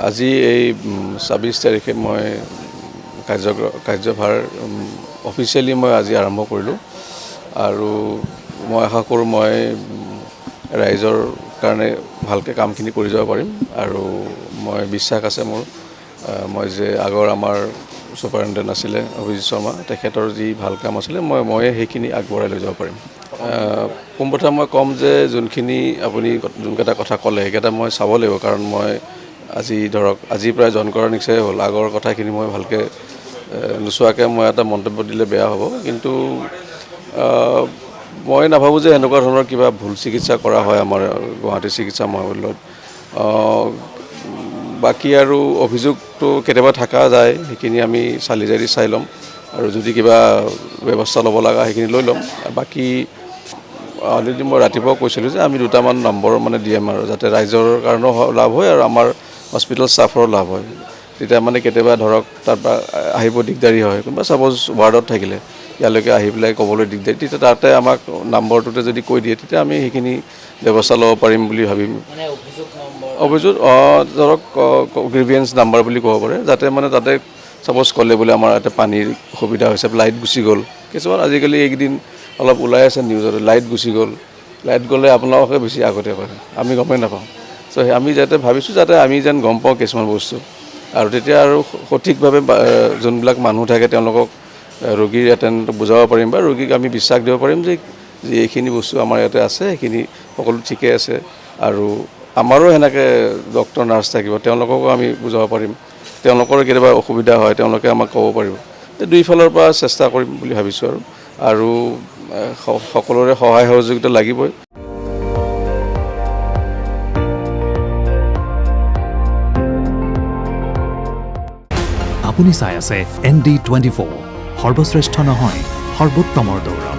আজি এই ২৬ তাৰিখে মই কাৰ্যভাৰ অফিচিয়েলি মই আজি আৰম্ভ কৰিলোঁ আৰু মই আশা কৰোঁ মই ৰাইজৰ কাৰণে ভালকৈ কামখিনি কৰি যাব পাৰিম আৰু মই বিশ্বাস আছে মোৰ মই যে আগৰ আমাৰ ছুপাৰিণ্টেণ্ডেণ্ট আছিলে অভিজিত শৰ্মা তেখেতৰ যি ভাল কাম আছিলে মই সেইখিনি আগবঢ়াই লৈ যাব পাৰিম। পোনপ্ৰথমে মই ক'ম যে যোনখিনি আপুনি যোনকেইটা কথা ক'লে সেইকেইটা মই চাব লাগিব কাৰণ মই আজি ধৰক আজি প্ৰায় জইন কৰাৰ নিচিনাই হ'ল আগৰ কথাখিনি মই ভালকৈ নোচোৱাকৈ মই এটা মন্তব্য দিলে বেয়া হ'ব কিন্তু মই নাভাবোঁ যে এনেকুৱা ধৰণৰ কিবা ভুল চিকিৎসা কৰা হয় আমাৰ গুৱাহাটী চিকিৎসা মহাবিদ্যালয়ত বাকী আৰু অভিযোগটো কেতিয়াবা থকা যায় সেইখিনি আমি চালি জাৰি চাই ল'ম আৰু যদি কিবা ব্যৱস্থা ল'ব লগা সেইখিনি লৈ ল'ম বাকী অলৰেডি মই ৰাতিপুৱা কৈছিলোঁ যে আমি দুটামান নম্বৰ মানে দিম আৰু যাতে ৰাইজৰ কাৰণেও লাভ হয় আৰু আমাৰ হস্পিটেল ষ্টাফৰো লাভ হয় তেতিয়া মানে কেতিয়াবা ধৰক তাৰপৰা আহিব দিগদাৰী হয় কোনোবা ছাপ'জ ৱাৰ্ডত থাকিলে ইয়ালৈকে আহি পেলাই ক'বলৈ দিগদাৰী তেতিয়া তাতে আমাক নম্বৰটোতে যদি কৈ দিয়ে তেতিয়া আমি সেইখিনি ব্যৱস্থা ল'ব পাৰিম বুলি ভাবিম অভিযোগ ধৰক গ্ৰিভিয়েঞ্চ নাম্বাৰ বুলি ক'ব পাৰে যাতে মানে তাতে ছাপ'জ ক'লে বোলে আমাৰ ইয়াতে পানীৰ অসুবিধা হৈছে লাইট গুচি গ'ল কিছুমান আজিকালি এইকেইদিন অলপ ওলাই আছে নিউজত লাইট গুচি গ'ল লাইট গ'লে আপোনালোকে বেছি আগতীয়াকৈ আমি গমেই নাপাওঁ চ' আমি যাতে ভাবিছোঁ যাতে আমি যেন গম পাওঁ কিছুমান বস্তু আৰু তেতিয়া আৰু সঠিকভাৱে যোনবিলাক মানুহ থাকে তেওঁলোকক ৰোগীৰ এটেণ্ড বুজাব পাৰিম বা ৰোগীক আমি বিশ্বাস দিব পাৰিম যে এইখিনি বস্তু আমাৰ ইয়াতে আছে সেইখিনি সকলো ঠিকে আছে আৰু আমাৰো সেনেকৈ ডক্টৰ নাৰ্ছ থাকিব তেওঁলোককো আমি বুজাব পাৰিম তেওঁলোকৰ কেতিয়াবা অসুবিধা হয় তেওঁলোকে আমাক ক'ব পাৰিব দুইফালৰ পৰা চেষ্টা কৰিম বুলি ভাবিছোঁ আৰু সকলোৰে সহায় সহযোগিতা লাগিবই। আপুনি চাই আছে ND24 সৰ্বশ্ৰেষ্ঠ নহয় সৰ্বোত্তমৰ দৌৰ।